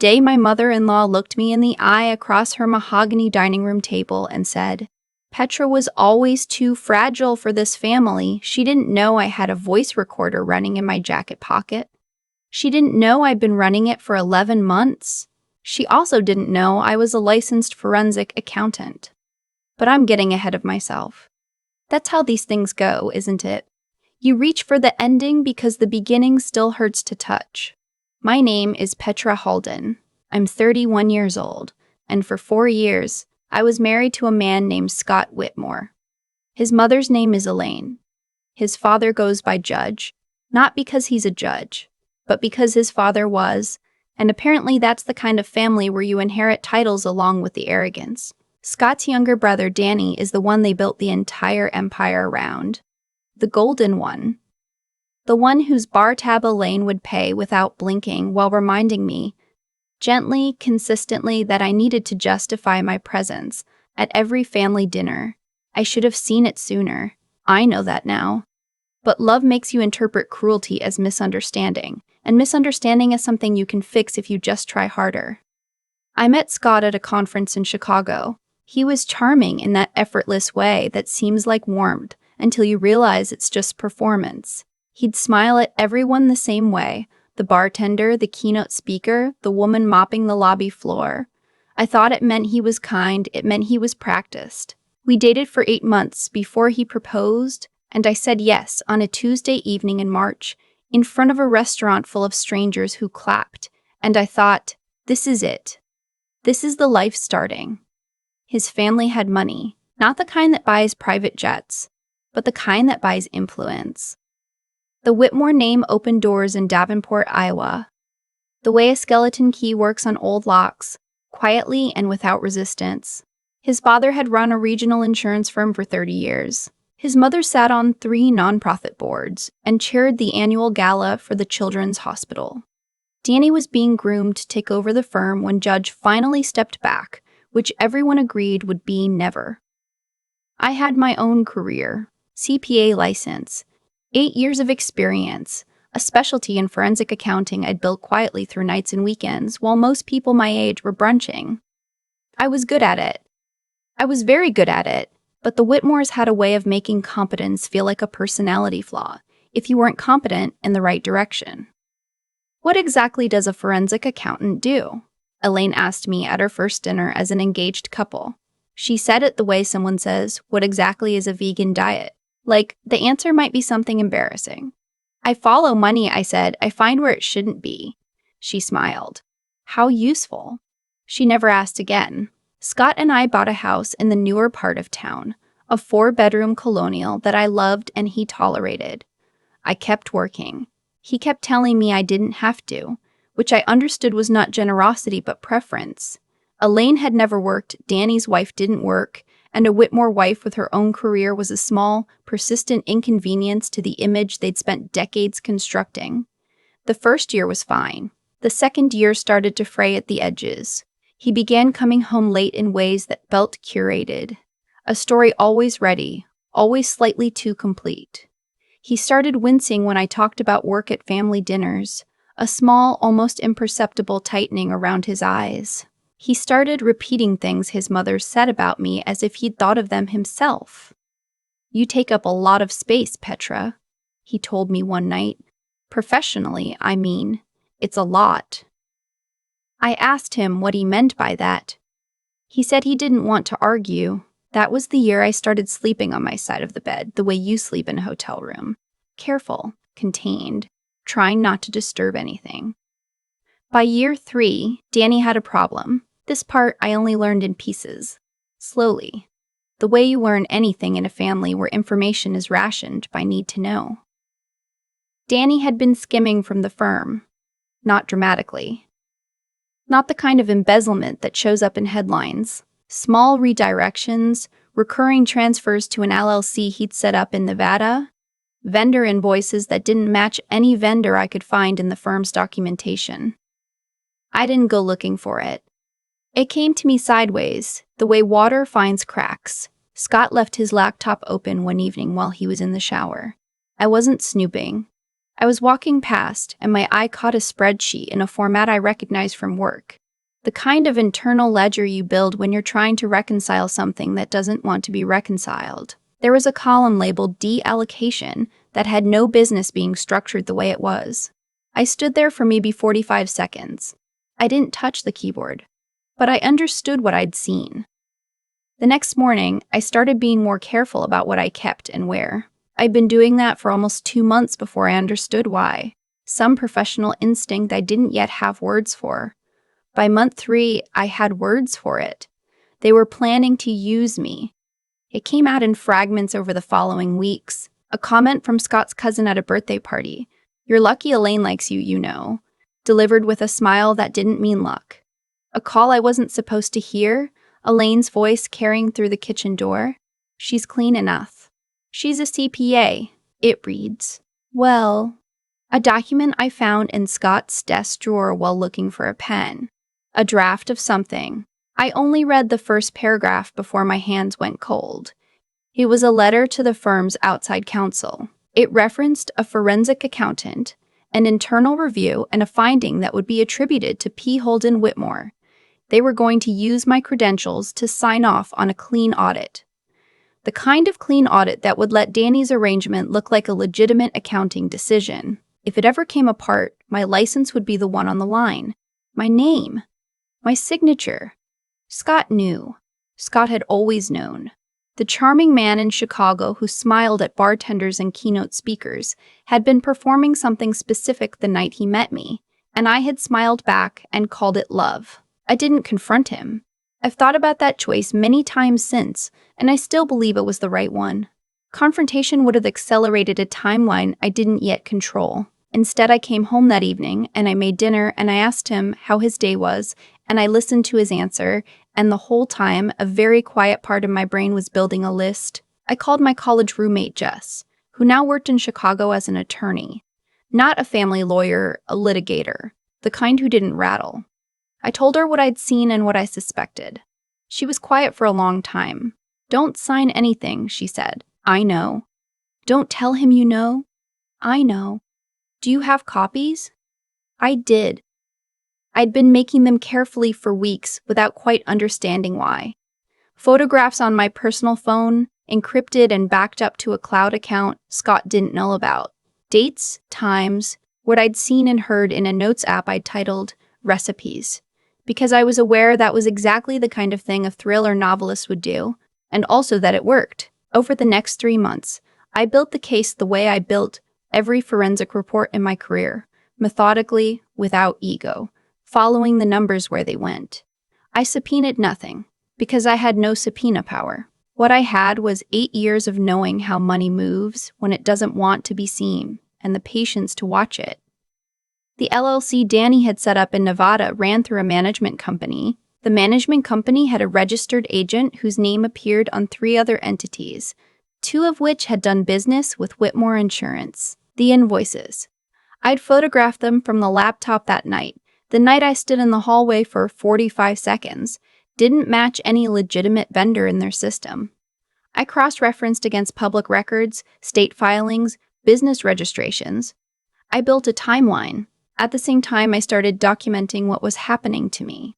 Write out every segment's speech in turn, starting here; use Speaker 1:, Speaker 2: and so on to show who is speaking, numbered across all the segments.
Speaker 1: day my mother-in-law looked me in the eye across her mahogany dining room table and said, "Petra was always too fragile for this family. She didn't know I had a voice recorder running in my jacket pocket. She didn't know I'd been running it for 11 months. She also didn't know I was a licensed forensic accountant." But I'm getting ahead of myself. That's how these things go, isn't it? You reach for the ending because the beginning still hurts to touch. My name is Petra Halden. I'm 31 years old, and for 4 years, I was married to a man named Scott Whitmore. His mother's name is Elaine. His father goes by Judge, not because he's a judge, but because his father was, and apparently that's the kind of family where you inherit titles along with the arrogance. Scott's younger brother, Danny, is the one they built the entire empire around. The golden one. The one whose bar tab Elaine would pay without blinking while reminding me, gently, consistently, that I needed to justify my presence at every family dinner. I should have seen it sooner. I know that now. But love makes you interpret cruelty as misunderstanding, and misunderstanding is something you can fix if you just try harder. I met Scott at a conference in Chicago. He was charming in that effortless way that seems like warmth until you realize it's just performance. He'd smile at everyone the same way, the bartender, the keynote speaker, the woman mopping the lobby floor. I thought it meant he was kind, it meant he was practiced. We dated for 8 months before he proposed, and I said yes on a Tuesday evening in March, in front of a restaurant full of strangers who clapped, and I thought, this is it. This is the life starting. His family had money, not the kind that buys private jets, but the kind that buys influence. The Whitmore name opened doors in Davenport, Iowa. The way a skeleton key works on old locks, quietly and without resistance. His father had run a regional insurance firm for 30 years. His mother sat on 3 nonprofit boards and chaired the annual gala for the Children's Hospital. Danny was being groomed to take over the firm when Judge finally stepped back, which everyone agreed would be never. I had my own career, CPA license, 8 years of experience, a specialty in forensic accounting I'd built quietly through nights and weekends while most people my age were brunching. I was good at it. I was very good at it, but the Whitmores had a way of making competence feel like a personality flaw if you weren't competent in the right direction. What exactly does a forensic accountant do? Elaine asked me at our first dinner as an engaged couple. She said it the way someone says, "What exactly is a vegan diet?" Like, the answer might be something embarrassing. "I follow money," I said. "I find where it shouldn't be." She smiled. How useful. She never asked again. Scott and I bought a house in the newer part of town, a 4-bedroom colonial that I loved and he tolerated. I kept working. He kept telling me I didn't have to, which I understood was not generosity but preference. Elaine had never worked, Danny's wife didn't work, and a Whitmore wife with her own career was a small, persistent inconvenience to the image they'd spent decades constructing. The first year was fine. The second year started to fray at the edges. He began coming home late in ways that felt curated. A story always ready, always slightly too complete. He started wincing when I talked about work at family dinners, a small, almost imperceptible tightening around his eyes. He started repeating things his mother said about me as if he'd thought of them himself. "You take up a lot of space, Petra," he told me one night. "Professionally, I mean. It's a lot." I asked him what he meant by that. He said he didn't want to argue. That was the year I started sleeping on my side of the bed, the way you sleep in a hotel room. Careful, contained, trying not to disturb anything. By year 3, Danny had a problem. This part I only learned in pieces. Slowly. The way you learn anything in a family where information is rationed by need to know. Danny had been skimming from the firm. Not dramatically. Not the kind of embezzlement that shows up in headlines. Small redirections, recurring transfers to an LLC he'd set up in Nevada, vendor invoices that didn't match any vendor I could find in the firm's documentation. I didn't go looking for it. It came to me sideways, the way water finds cracks. Scott left his laptop open one evening while he was in the shower. I wasn't snooping. I was walking past, and my eye caught a spreadsheet in a format I recognized from work. The kind of internal ledger you build when you're trying to reconcile something that doesn't want to be reconciled. There was a column labeled deallocation that had no business being structured the way it was. I stood there for maybe 45 seconds. I didn't touch the keyboard, but I understood what I'd seen. The next morning, I started being more careful about what I kept and where. I'd been doing that for almost 2 months before I understood why. Some professional instinct I didn't yet have words for. By month 3, I had words for it. They were planning to use me. It came out in fragments over the following weeks. A comment from Scott's cousin at a birthday party. "You're lucky Elaine likes you, you know." Delivered with a smile that didn't mean luck. A call I wasn't supposed to hear. Elaine's voice carrying through the kitchen door. "She's clean enough. She's a CPA," it reads. Well, a document I found in Scott's desk drawer while looking for a pen. A draft of something. I only read the first paragraph before my hands went cold. It was a letter to the firm's outside counsel. It referenced a forensic accountant, an internal review, and a finding that would be attributed to P. Holden Whitmore. They were going to use my credentials to sign off on a clean audit. The kind of clean audit that would let Danny's arrangement look like a legitimate accounting decision. If it ever came apart, my license would be the one on the line. My name. My signature. Scott knew. Scott had always known. The charming man in Chicago who smiled at bartenders and keynote speakers had been performing something specific the night he met me, and I had smiled back and called it love. I didn't confront him. I've thought about that choice many times since, and I still believe it was the right one. Confrontation would have accelerated a timeline I didn't yet control. Instead, I came home that evening, and I made dinner, and I asked him how his day was, and I listened to his answer, and the whole time, a very quiet part of my brain was building a list. I called my college roommate, Jess, who now worked in Chicago as an attorney. Not a family lawyer, a litigator, the kind who didn't rattle. I told her what I'd seen and what I suspected. She was quiet for a long time. "Don't sign anything," she said. "I know." "Don't tell him you know." "I know." "Do you have copies?" I did. I'd been making them carefully for weeks without quite understanding why. Photographs on my personal phone, encrypted and backed up to a cloud account Scott didn't know about. Dates, times, what I'd seen and heard in a notes app I'd titled Recipes. Because I was aware that was exactly the kind of thing a thriller novelist would do, and also that it worked. Over the next 3 months, I built the case the way I built every forensic report in my career, methodically, without ego, following the numbers where they went. I subpoenaed nothing, because I had no subpoena power. What I had was 8 years of knowing how money moves when it doesn't want to be seen, and the patience to watch it. The LLC Danny had set up in Nevada ran through a management company. The management company had a registered agent whose name appeared on 3 other entities, 2 of which had done business with Whitmore Insurance. The invoices. I'd photographed them from the laptop that night, the night I stood in the hallway for 45 seconds, didn't match any legitimate vendor in their system. I cross-referenced against public records, state filings, business registrations. I built a timeline. At the same time, I started documenting what was happening to me.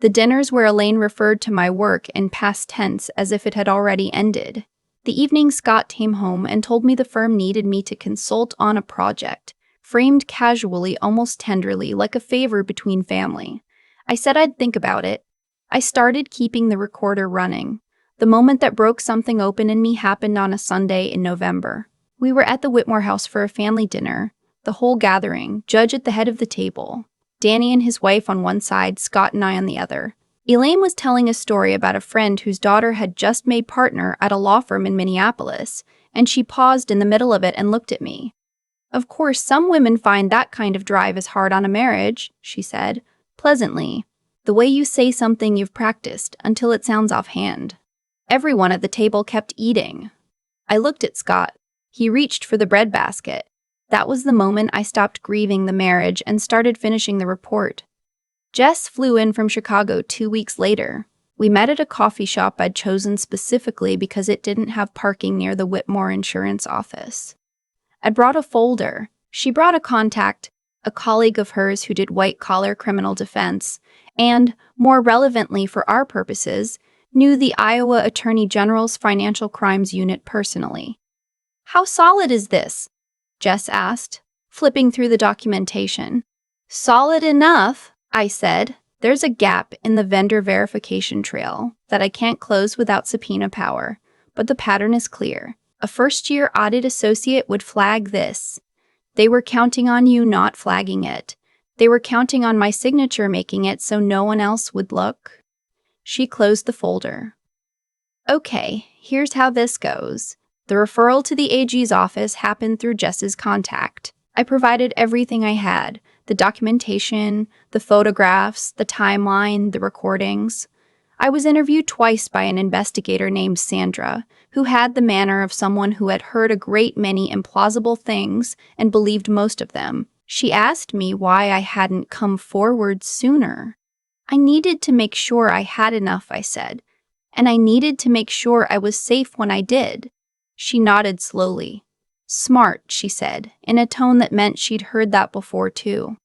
Speaker 1: The dinners where Elaine referred to my work in past tense as if it had already ended. The evening Scott came home and told me the firm needed me to consult on a project, framed casually, almost tenderly, like a favor between family. I said I'd think about it. I started keeping the recorder running. The moment that broke something open in me happened on a Sunday in November. We were at the Whitmore house for a family dinner. The whole gathering, Judge at the head of the table, Danny and his wife on one side, Scott and I on the other. Elaine was telling a story about a friend whose daughter had just made partner at a law firm in Minneapolis, and she paused in the middle of it and looked at me. "Of course, some women find that kind of drive is hard on a marriage," she said, pleasantly, the way you say something you've practiced until it sounds offhand. Everyone at the table kept eating. I looked at Scott. He reached for the breadbasket. That was the moment I stopped grieving the marriage and started finishing the report. Jess flew in from Chicago 2 weeks later. We met at a coffee shop I'd chosen specifically because it didn't have parking near the Whitmore Insurance office. I'd brought a folder. She brought a contact, a colleague of hers who did white-collar criminal defense, and, more relevantly for our purposes, knew the Iowa Attorney General's Financial Crimes Unit personally. "How solid is this?" Jess asked, flipping through the documentation. "Solid enough," I said. "There's a gap in the vendor verification trail that I can't close without subpoena power, but the pattern is clear. A first-year audit associate would flag this. They were counting on you not flagging it. They were counting on my signature making it so no one else would look." She closed the folder. "Okay, here's how this goes. The referral to the AG's office happened through Jess's contact. I provided everything I had, the documentation, the photographs, the timeline, the recordings. I was interviewed twice by an investigator named Sandra, who had the manner of someone who had heard a great many implausible things and believed most of them. She asked me why I hadn't come forward sooner. I needed to make sure I had enough, I said, and I needed to make sure I was safe when I did. She nodded slowly. "Smart," she said, in a tone that meant she'd heard that before too.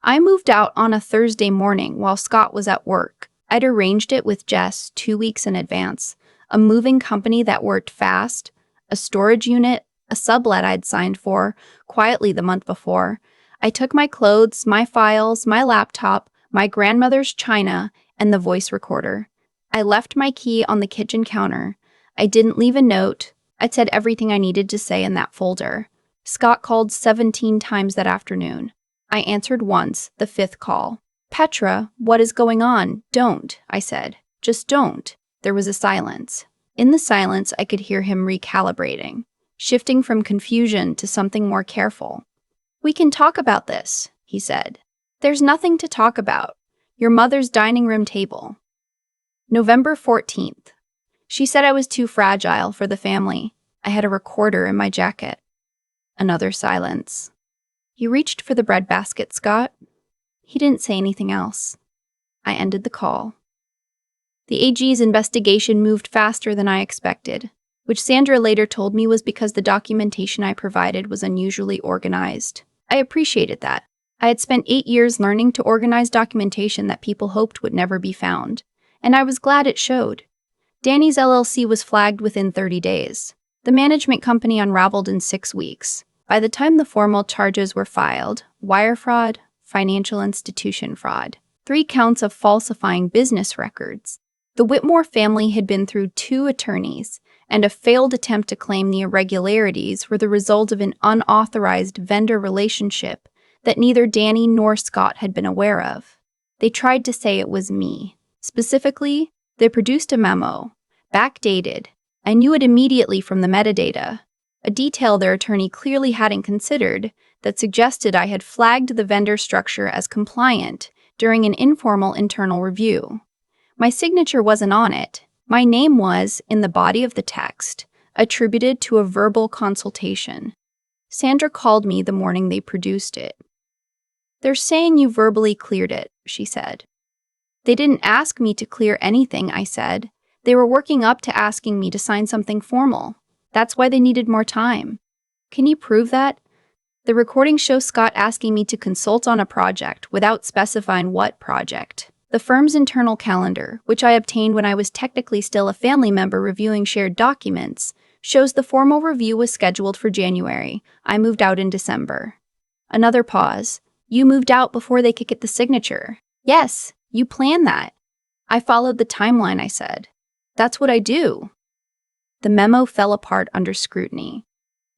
Speaker 1: I moved out on a Thursday morning while Scott was at work. I'd arranged it with Jess 2 weeks in advance, a moving company that worked fast, a storage unit, a sublet I'd signed for, quietly the month before. I took my clothes, my files, my laptop, my grandmother's china, and the voice recorder. I left my key on the kitchen counter. I didn't leave a note. I'd said everything I needed to say in that folder. Scott called 17 times that afternoon. I answered once, the 5th call. "Petra, what is going on? Don't," I said. "Just don't." There was a silence. In the silence, I could hear him recalibrating, shifting from confusion to something more careful. "We can talk about this," he said. "There's nothing to talk about. Your mother's dining room table." November 14th. She said I was too fragile for the family. I had a recorder in my jacket. Another silence. "You reached for the breadbasket, Scott?" He didn't say anything else. I ended the call. The AG's investigation moved faster than I expected, which Sandra later told me was because the documentation I provided was unusually organized. I appreciated that. I had spent 8 years learning to organize documentation that people hoped would never be found, and I was glad it showed. Danny's LLC was flagged within 30 days. The management company unraveled in 6 weeks. By the time the formal charges were filed, wire fraud, financial institution fraud, 3 counts of falsifying business records. The Whitmore family had been through 2 attorneys, and a failed attempt to claim the irregularities were the result of an unauthorized vendor relationship that neither Danny nor Scott had been aware of. They tried to say it was me. Specifically, they produced a memo, backdated. I knew it immediately from the metadata, a detail their attorney clearly hadn't considered, that suggested I had flagged the vendor structure as compliant during an informal internal review. My signature wasn't on it. My name was, in the body of the text, attributed to a verbal consultation. Sandra called me the morning they produced it. "They're saying you verbally cleared it," she said. "They didn't ask me to clear anything," I said. "They were working up to asking me to sign something formal. That's why they needed more time." "Can you prove that?" "The recording shows Scott asking me to consult on a project without specifying what project. The firm's internal calendar, which I obtained when I was technically still a family member reviewing shared documents, shows the formal review was scheduled for January. I moved out in December." Another pause. "You moved out before they could get the signature." "Yes, you planned that." "I followed the timeline," I said. "That's what I do." The memo fell apart under scrutiny.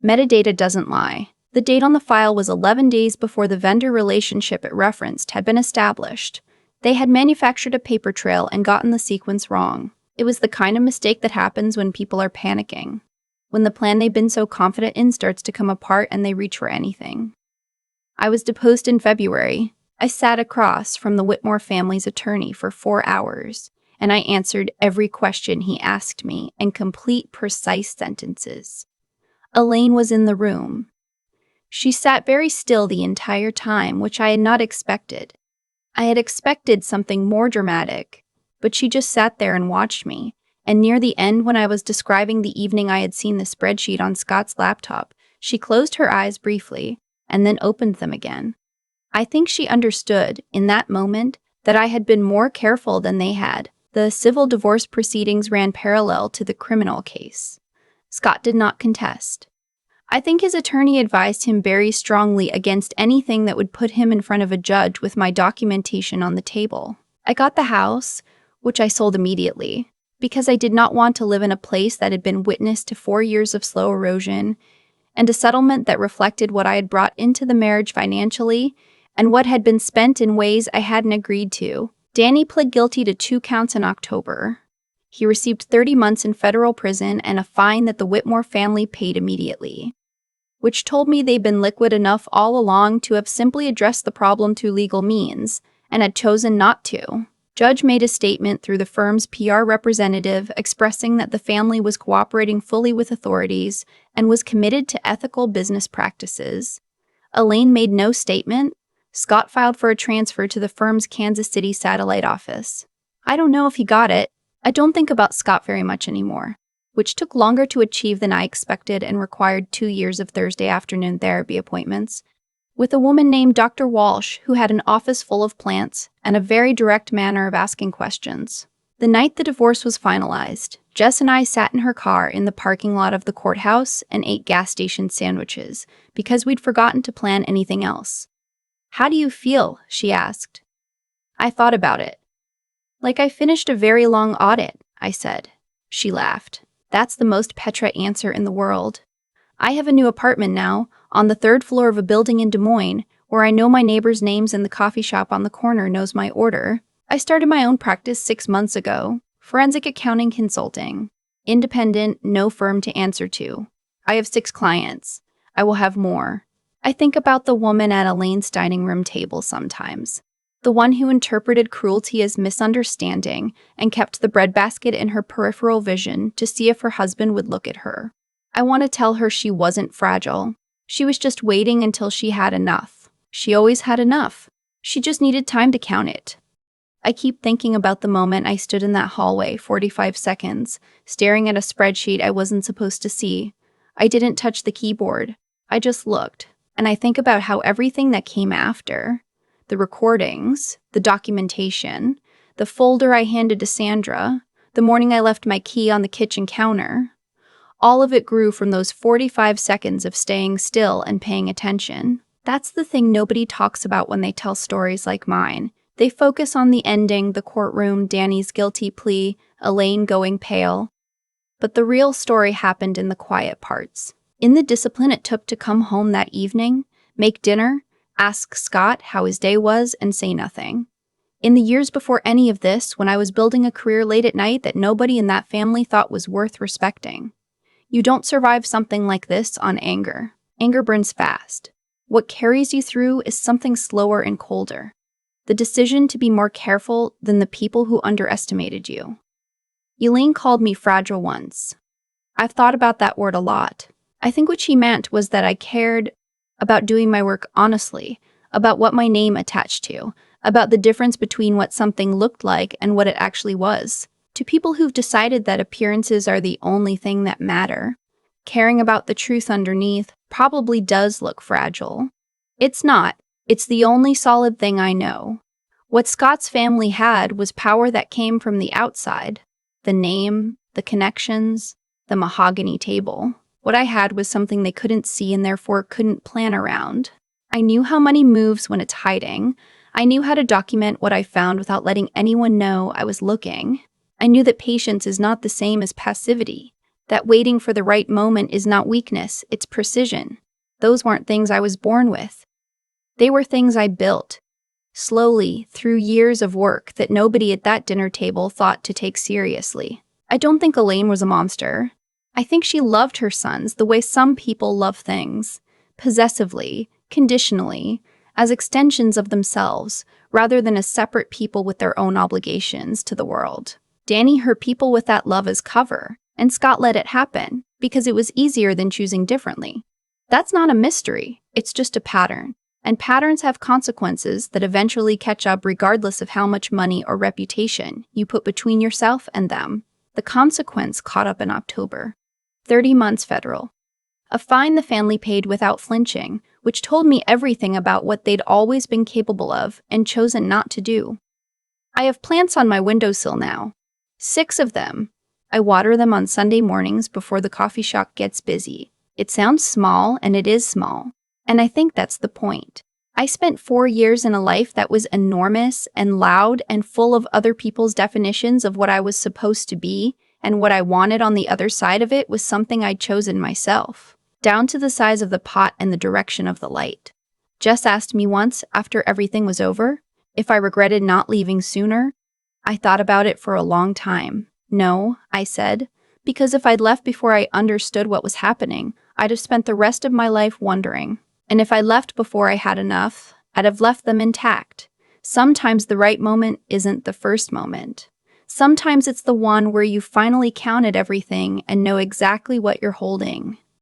Speaker 1: Metadata doesn't lie. The date on the file was 11 days before the vendor relationship it referenced had been established. They had manufactured a paper trail and gotten the sequence wrong. It was the kind of mistake that happens when people are panicking, when the plan they've been so confident in starts to come apart and they reach for anything. I was deposed in February. I sat across from the Whitmore family's attorney for 4 hours, and I answered every question he asked me in complete, precise sentences. Elaine was in the room. She sat very still the entire time, which I had not expected. I had expected something more dramatic, but she just sat there and watched me, and near the end when I was describing the evening I had seen the spreadsheet on Scott's laptop, she closed her eyes briefly, and then opened them again. I think she understood, in that moment, that I had been more careful than they had. The civil divorce proceedings ran parallel to the criminal case. Scott did not contest. I think his attorney advised him very strongly against anything that would put him in front of a judge with my documentation on the table. I got the house, which I sold immediately, because I did not want to live in a place that had been witness to 4 years of slow erosion, and a settlement that reflected what I had brought into the marriage financially and what had been spent in ways I hadn't agreed to. Danny pled guilty to 2 counts in October. He received 30 months in federal prison and a fine that the Whitmore family paid immediately, which told me they'd been liquid enough all along to have simply addressed the problem through legal means, and had chosen not to. Judge made a statement through the firm's PR representative expressing that the family was cooperating fully with authorities and was committed to ethical business practices. Elaine made no statement. Scott filed for a transfer to the firm's Kansas City satellite office. I don't know if he got it. I don't think about Scott very much anymore, which took longer to achieve than I expected and required 2 years of Thursday afternoon therapy appointments, with a woman named Dr. Walsh who had an office full of plants and a very direct manner of asking questions. The night the divorce was finalized, Jess and I sat in her car in the parking lot of the courthouse and ate gas station sandwiches because we'd forgotten to plan anything else. "How do you feel?" she asked. I thought about it. "Like I finished a very long audit," I said. She laughed. "That's the most Petra answer in the world. I have a new apartment now, on the 3rd floor of a building in Des Moines, where I know my neighbors' names and the coffee shop on the corner knows my order. I started my own practice 6 months ago, forensic accounting consulting. Independent, no firm to answer to. I have 6 clients. I will have more. I think about the woman at Elaine's dining room table sometimes. The one who interpreted cruelty as misunderstanding and kept the breadbasket in her peripheral vision to see if her husband would look at her. I want to tell her she wasn't fragile. She was just waiting until she had enough. She always had enough. She just needed time to count it. I keep thinking about the moment I stood in that hallway, 45 seconds, staring at a spreadsheet I wasn't supposed to see. I didn't touch the keyboard. I just looked. And I think about how everything that came after, the recordings, the documentation, the folder I handed to Sandra, the morning I left my key on the kitchen counter, all of it grew from those 45 seconds of staying still and paying attention. That's the thing nobody talks about when they tell stories like mine. They focus on the ending, the courtroom, Danny's guilty plea, Elaine going pale. But the real story happened in the quiet parts. In the discipline it took to come home that evening, make dinner, ask Scott how his day was, and say nothing. In the years before any of this, when I was building a career late at night that nobody in that family thought was worth respecting. You don't survive something like this on anger. Anger burns fast. What carries you through is something slower and colder. The decision to be more careful than the people who underestimated you. Elaine called me fragile once. I've thought about that word a lot. I think what she meant was that I cared about doing my work honestly, about what my name attached to, about the difference between what something looked like and what it actually was. To people who've decided that appearances are the only thing that matter, caring about the truth underneath probably does look fragile. It's not. It's the only solid thing I know. What Scott's family had was power that came from the outside. The name, the connections, the mahogany table. What I had was something they couldn't see and therefore couldn't plan around. I knew how money moves when it's hiding. I knew how to document what I found without letting anyone know I was looking. I knew that patience is not the same as passivity, that waiting for the right moment is not weakness, it's precision. Those weren't things I was born with. They were things I built, slowly, through years of work that nobody at that dinner table thought to take seriously. I don't think Elaine was a monster. I think she loved her sons the way some people love things, possessively, conditionally, as extensions of themselves, rather than as separate people with their own obligations to the world. Danny her people with that love as cover, and Scott let it happen, because it was easier than choosing differently. That's not a mystery, it's just a pattern. And patterns have consequences that eventually catch up regardless of how much money or reputation you put between yourself and them. The consequence caught up in October. 30 months federal. A fine the family paid without flinching, which told me everything about what they'd always been capable of and chosen not to do. I have plants on my windowsill now. 6 of them. I water them on Sunday mornings before the coffee shop gets busy. It sounds small, and it is small. And I think that's the point. I spent 4 years in a life that was enormous and loud and full of other people's definitions of what I was supposed to be, and what I wanted on the other side of it was something I'd chosen myself, down to the size of the pot and the direction of the light. Jess asked me once, after everything was over, if I regretted not leaving sooner. I thought about it for a long time. No, I said, because if I'd left before I understood what was happening, I'd have spent the rest of my life wondering. And if I left before I had enough, I'd have left them intact. Sometimes the right moment isn't the first moment. Sometimes it's the one where you finally counted everything and know exactly what you're holding.